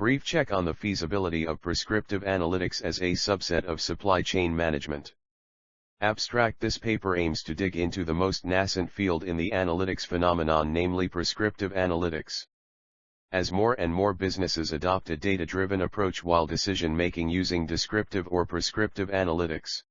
Brief check on the feasibility of prescriptive analytics as a subset of supply chain management. Abstract: this paper aims to dig into the most nascent field in the analytics phenomenon, namely prescriptive analytics. As more and more businesses adopt a data-driven approach while decision-making using descriptive or prescriptive analytics,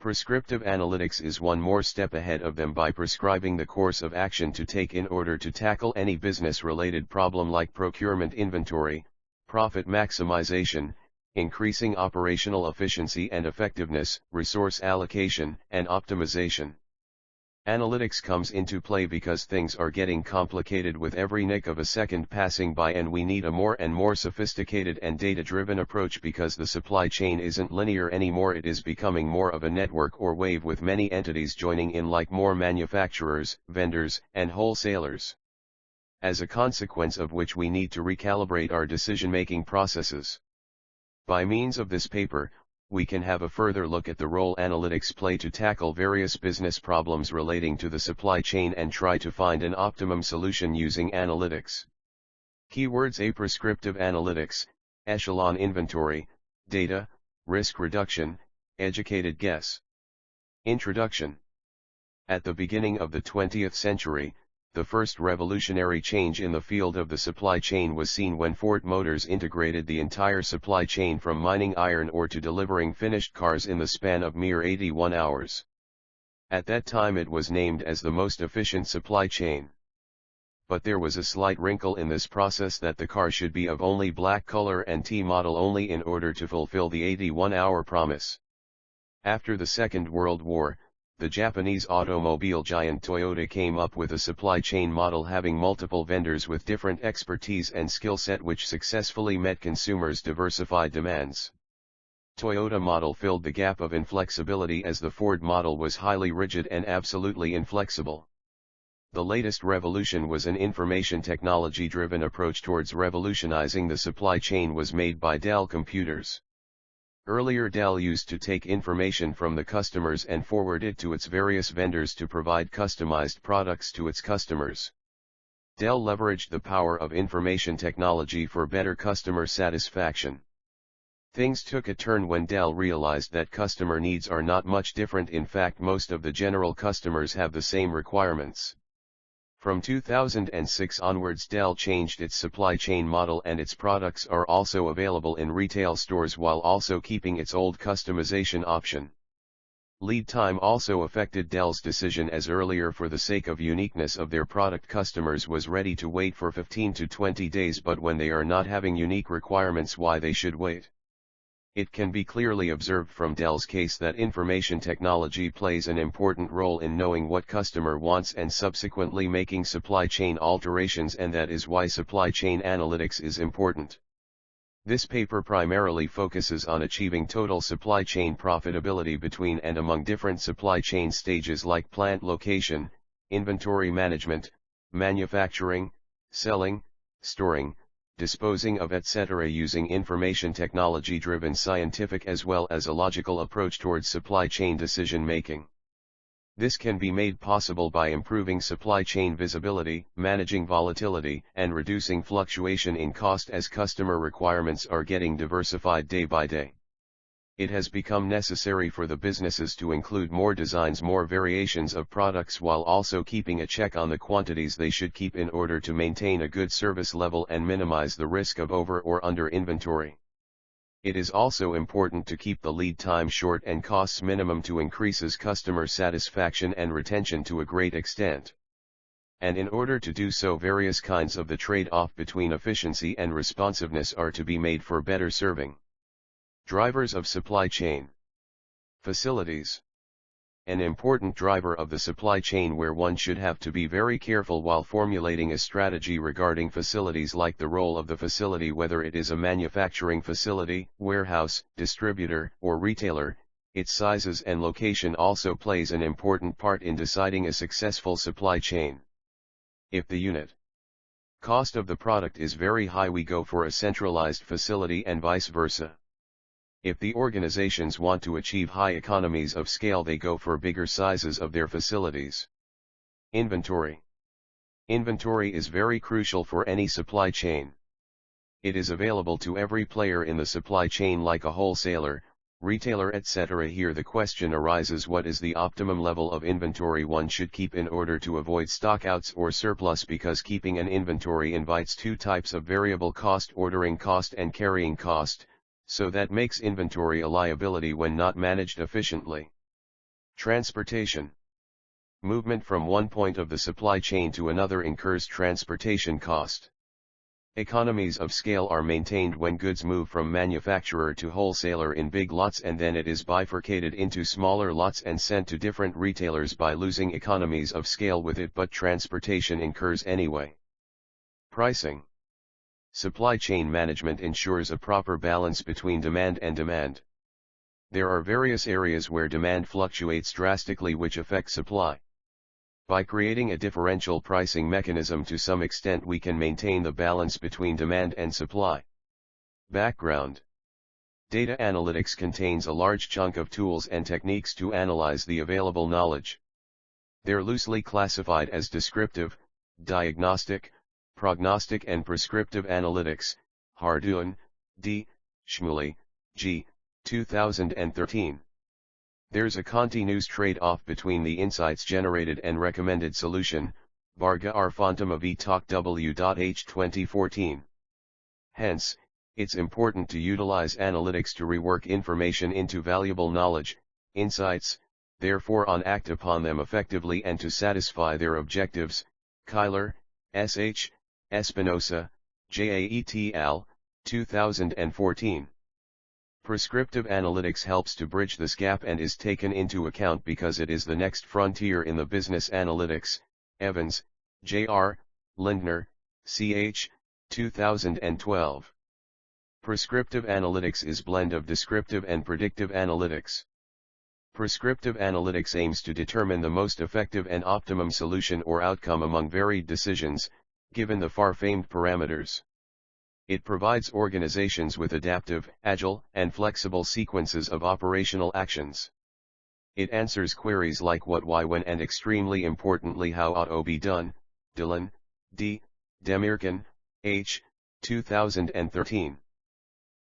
prescriptive analytics is one more step ahead of them by prescribing the course of action to take in order to tackle any business-related problem like procurement, inventory, profit maximization, increasing operational efficiency and effectiveness, resource allocation, and optimization. Analytics comes into play because things are getting complicated with every nick of a second passing by, and we need a more and more sophisticated and data-driven approach because the supply chain isn't linear anymore. It is becoming more of a network or wave with many entities joining in, like more manufacturers, vendors, and wholesalers. As a consequence of which we need to recalibrate our decision-making processes. By means of this paper, we can have a further look at the role analytics play to tackle various business problems relating to the supply chain and try to find an optimum solution using analytics. Keywords: A. Prescriptive analytics, echelon inventory, data, risk reduction, educated guess. Introduction. At the beginning of the 20th century, the first revolutionary change in the field of the supply chain was seen when Ford Motors integrated the entire supply chain from mining iron ore to delivering finished cars in the span of mere 81 hours. At that time it was named as the most efficient supply chain. But there was a slight wrinkle in this process, that the car should be of only black color and T model only in order to fulfill the 81-hour promise. After the Second World War, the Japanese automobile giant Toyota came up with a supply chain model having multiple vendors with different expertise and skill set, which successfully met consumers' diversified demands. Toyota model filled the gap of inflexibility, as the Ford model was highly rigid and absolutely inflexible. The latest revolution was an information technology-driven approach towards revolutionizing the supply chain was made by Dell Computers. Earlier, Dell used to take information from the customers and forward it to its various vendors to provide customized products to its customers. Dell leveraged the power of information technology for better customer satisfaction. Things took a turn when Dell realized that customer needs are not much different. In fact, most of the general customers have the same requirements. From 2006 onwards, Dell changed its supply chain model, and its products are also available in retail stores while also keeping its old customization option. Lead time also affected Dell's decision, as earlier, for the sake of uniqueness of their product, customers was ready to wait for 15 to 20 days, but when they are not having unique requirements, why they should wait? It can be clearly observed from Dell's case that information technology plays an important role in knowing what customer wants and subsequently making supply chain alterations, and that is why supply chain analytics is important. This paper primarily focuses on achieving total supply chain profitability between and among different supply chain stages like plant location, inventory management, manufacturing, selling, storing, disposing of, etc., using information technology-driven scientific as well as a logical approach towards supply chain decision-making. This can be made possible by improving supply chain visibility, managing volatility, and reducing fluctuation in cost as customer requirements are getting diversified day by day. It has become necessary for the businesses to include more designs, more variations of products, while also keeping a check on the quantities they should keep in order to maintain a good service level and minimize the risk of over or under inventory. It is also important to keep the lead time short and costs minimum to increases customer satisfaction and retention to a great extent. And in order to do so, various kinds of the trade-off between efficiency and responsiveness are to be made for better serving. Drivers of supply chain. Facilities. An important driver of the supply chain where one should have to be very careful while formulating a strategy regarding facilities, like the role of the facility, whether it is a manufacturing facility, warehouse, distributor, or retailer. Its sizes and location also plays an important part in deciding a successful supply chain. If the unit cost of the product is very high, we go for a centralized facility, and vice versa. If the organizations want to achieve high economies of scale, they go for bigger sizes of their facilities. Inventory. Inventory is very crucial for any supply chain. It is available to every player in the supply chain like a wholesaler, retailer, etc. Here the question arises: what is the optimum level of inventory one should keep in order to avoid stockouts or surplus? Because keeping an inventory invites two types of variable cost: ordering cost and carrying cost, so that makes inventory a liability when not managed efficiently. Transportation. Movement from one point of the supply chain to another incurs transportation cost. Economies of scale are maintained when goods move from manufacturer to wholesaler in big lots, and then it is bifurcated into smaller lots and sent to different retailers by losing economies of scale with it, but transportation incurs anyway. Pricing. Supply chain management ensures a proper balance between demand and demand. There are various areas where demand fluctuates drastically, which affect supply. By creating a differential pricing mechanism, to some extent we can maintain the balance between demand and supply. Background. Data analytics contains a large chunk of tools and techniques to analyze the available knowledge. They're loosely classified as descriptive, diagnostic, prognostic and prescriptive analytics. Hardoon, D. Shmuley, G. 2013. There's a continuous trade-off between the insights generated and recommended solution. Barga R. Fontama v. Talk W.H. 2014. Hence, it's important to utilize analytics to rework information into valuable knowledge, insights, therefore act upon them effectively and to satisfy their objectives. Kyler, S.H., Espinosa, J.A.E.T. al., 2014. Prescriptive analytics helps to bridge this gap and is taken into account because it is the next frontier in the business analytics. Evans, J.R., Lindner, C.H., 2012. Prescriptive analytics is blend of descriptive and predictive analytics. Prescriptive analytics aims to determine the most effective and optimum solution or outcome among varied decisions, given the far-famed parameters. It provides organizations with adaptive, agile, and flexible sequences of operational actions. It answers queries like what, why, when, and extremely importantly how ought to be done. Dillon, D. Demirkan, H. 2013.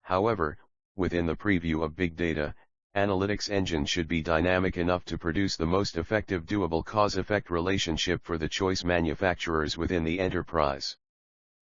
However, within the preview of big data, analytics engine should be dynamic enough to produce the most effective doable cause-effect relationship for the choice manufacturers within the enterprise.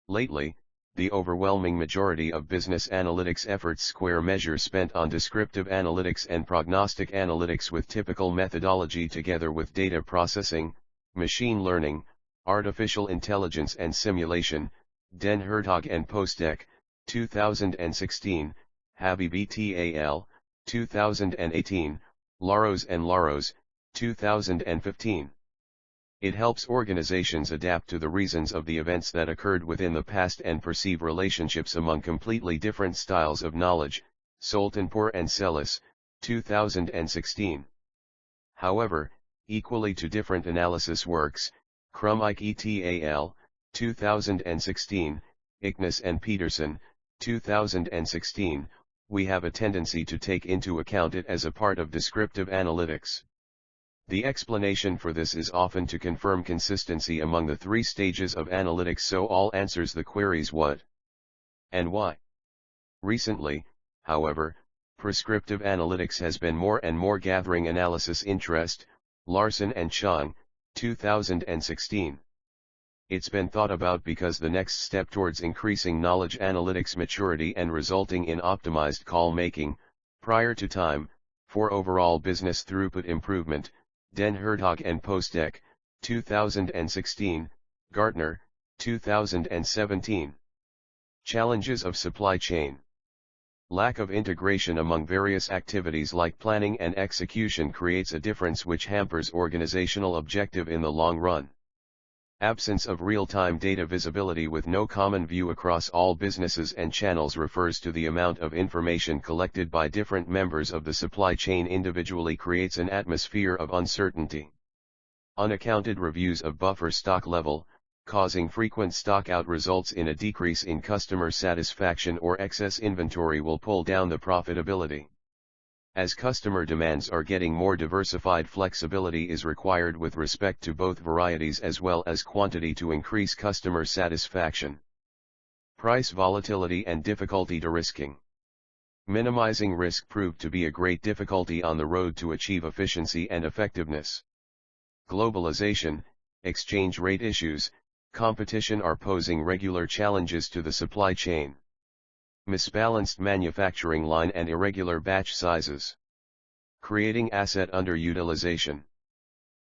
Lately, the overwhelming majority of business analytics efforts square measure spent on descriptive analytics and prognostic analytics with typical methodology together with data processing, machine learning, artificial intelligence and simulation. Den Hertog and Postek, 2016, Habibi Tal., 2018, Laros and Laros, 2015. It helps organizations adapt to the reasons of the events that occurred within the past and perceive relationships among completely different styles of knowledge. Soltanpour and Celis, 2016. However, equally to different analysis works, Krumike et al., 2016, Ignis and Peterson, 2016, we have a tendency to take into account it as a part of descriptive analytics. The explanation for this is often to confirm consistency among the three stages of analytics, so all answers the queries what and why. Recently, however, prescriptive analytics has been more and more gathering analysis interest. Larson and Chang, 2016. It's been thought about because the next step towards increasing knowledge analytics maturity and resulting in optimized call making, prior to time, for overall business throughput improvement. Den Hertog and Postek, 2016, Gartner, 2017. Challenges of supply chain. Lack of integration among various activities like planning and execution creates a difference which hampers organizational objective in the long run. Absence of real-time data visibility with no common view across all businesses and channels refers to the amount of information collected by different members of the supply chain individually creates an atmosphere of uncertainty. Unaccounted reviews of buffer stock level, causing frequent stockout results in a decrease in customer satisfaction, or excess inventory will pull down the profitability. As customer demands are getting more diversified, flexibility is required with respect to both varieties as well as quantity to increase customer satisfaction. Price volatility and difficulty to risking. Minimizing risk proved to be a great difficulty on the road to achieve efficiency and effectiveness. Globalization, exchange rate issues, competition are posing regular challenges to the supply chain. Misbalanced manufacturing line and irregular batch sizes. Creating asset underutilization.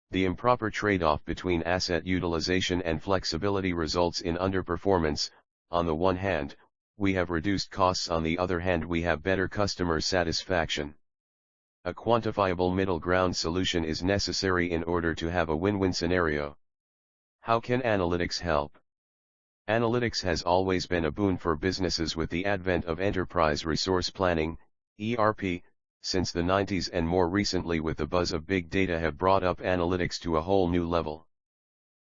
The improper trade-off between asset utilization and flexibility results in underperformance. On the one hand, we have reduced costs, on the other hand we have better customer satisfaction. A quantifiable middle ground solution is necessary in order to have a win-win scenario. How can analytics help? Analytics has always been a boon for businesses with the advent of enterprise resource planning, ERP, since the 90s, and more recently with the buzz of big data have brought up analytics to a whole new level.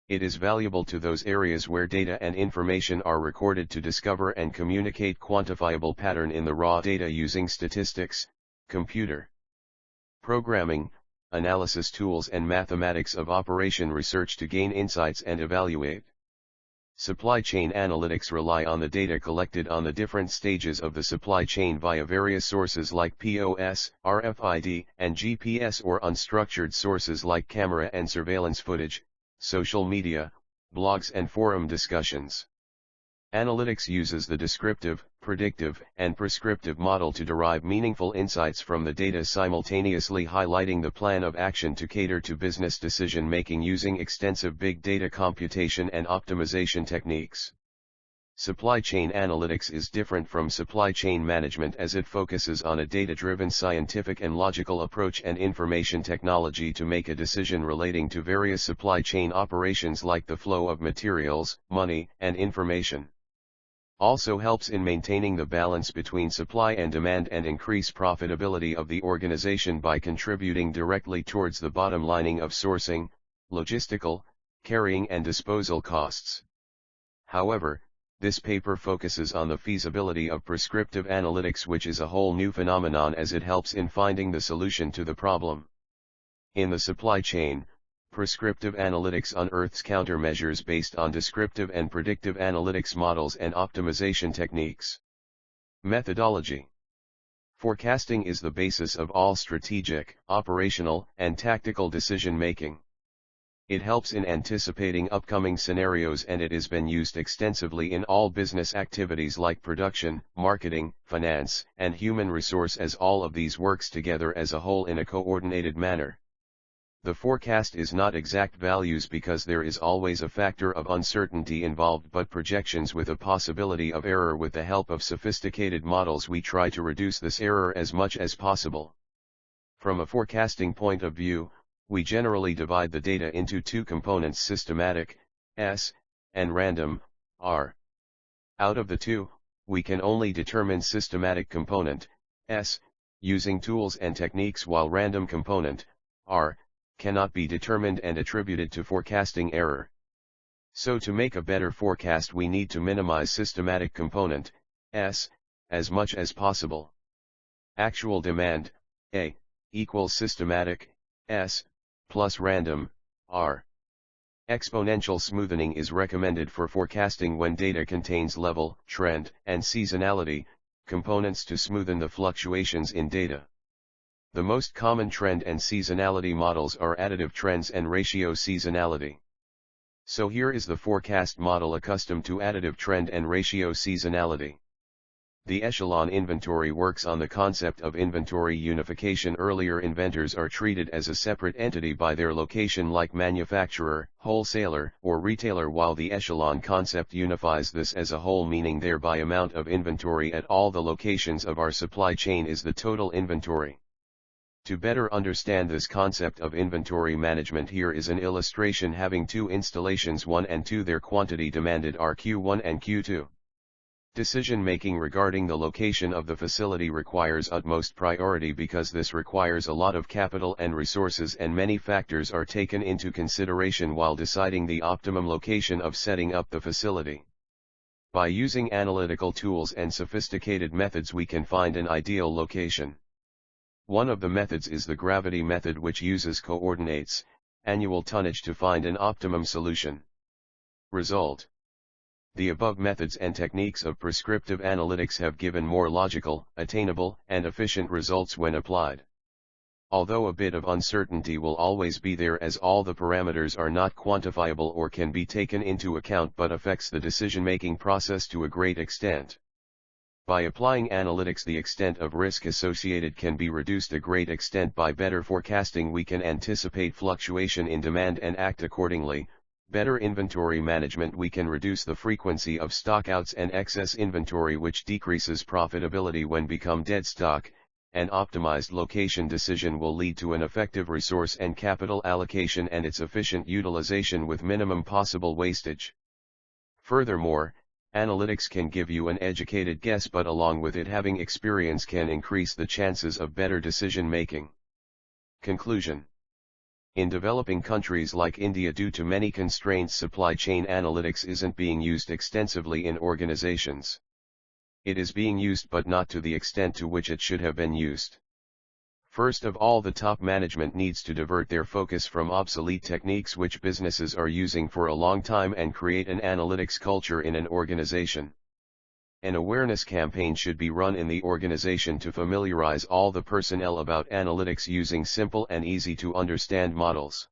It is valuable to those areas where data and information are recorded to discover and communicate quantifiable pattern in the raw data using statistics, computer programming, analysis tools and mathematics of operation research to gain insights and evaluate. Supply chain analytics rely on the data collected on the different stages of the supply chain via various sources like POS, RFID, and GPS, or unstructured sources like camera and surveillance footage, social media, blogs and forum discussions. Analytics uses the descriptive, predictive, and prescriptive model to derive meaningful insights from the data, simultaneously highlighting the plan of action to cater to business decision-making using extensive big data computation and optimization techniques. Supply chain analytics is different from supply chain management as it focuses on a data-driven scientific and logical approach and information technology to make a decision relating to various supply chain operations like the flow of materials, money, and information. Also helps in maintaining the balance between supply and demand and increase profitability of the organization by contributing directly towards the bottom lining of sourcing, logistical, carrying and disposal costs. However, this paper focuses on the feasibility of prescriptive analytics, which is a whole new phenomenon as it helps in finding the solution to the problem. In the supply chain, prescriptive analytics unearths countermeasures based on descriptive and predictive analytics models and optimization techniques. Methodology. Forecasting is the basis of all strategic, operational, and tactical decision-making. It helps in anticipating upcoming scenarios, and it has been used extensively in all business activities like production, marketing, finance, and human resource, as all of these works together as a whole in a coordinated manner. The forecast is not exact values because there is always a factor of uncertainty involved, but projections with a possibility of error. With the help of sophisticated models, we try to reduce this error as much as possible. From a forecasting point of view, we generally divide the data into two components: systematic, S, and random, R. Out of the two, we can only determine systematic component, S, using tools and techniques, while random component, R, cannot be determined and attributed to forecasting error. So to make a better forecast, we need to minimize systematic component, S, as much as possible. Actual demand, A, equals systematic, S, plus random, R. Exponential smoothing is recommended for forecasting when data contains level, trend, and seasonality components to smoothen the fluctuations in data. The most common trend and seasonality models are additive trends and ratio seasonality. So here is the forecast model accustomed to additive trend and ratio seasonality. The echelon inventory works on the concept of inventory unification. Earlier inventors are treated as a separate entity by their location, like manufacturer, wholesaler, or retailer, while the echelon concept unifies this as a whole, meaning thereby amount of inventory at all the locations of our supply chain is the total inventory. To better understand this concept of inventory management, here is an illustration having two installations 1 and 2. Their quantity demanded are Q1 and Q2. Decision-making regarding the location of the facility requires utmost priority because this requires a lot of capital and resources, and many factors are taken into consideration while deciding the optimum location of setting up the facility. By using analytical tools and sophisticated methods, we can find an ideal location. One of the methods is the gravity method, which uses coordinates, annual tonnage, to find an optimum solution. Result: The above methods and techniques of prescriptive analytics have given more logical, attainable, and efficient results when applied. Although a bit of uncertainty will always be there as all the parameters are not quantifiable or can be taken into account but affects the decision-making process to a great extent. By applying analytics, the extent of risk associated can be reduced a great extent. By better forecasting, we can anticipate fluctuation in demand and act accordingly. Better inventory management, we can reduce the frequency of stockouts and excess inventory, which decreases profitability when become dead stock. An optimized location decision will lead to an effective resource and capital allocation and its efficient utilization with minimum possible wastage. Furthermore, analytics can give you an educated guess, but along with it, having experience can increase the chances of better decision making. Conclusion: in developing countries like India, due to many constraints, supply chain analytics isn't being used extensively in organizations. It is being used, but not to the extent to which it should have been used. First of all, the top management needs to divert their focus from obsolete techniques which businesses are using for a long time and create an analytics culture in an organization. An awareness campaign should be run in the organization to familiarize all the personnel about analytics using simple and easy to understand models.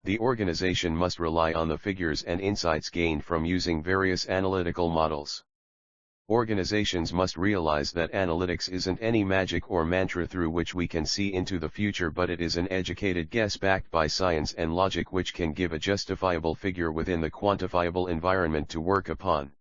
The organization must rely on the figures and insights gained from using various analytical models. Organizations must realize that analytics isn't any magic or mantra through which we can see into the future, but it is an educated guess backed by science and logic which can give a justifiable figure within the quantifiable environment to work upon.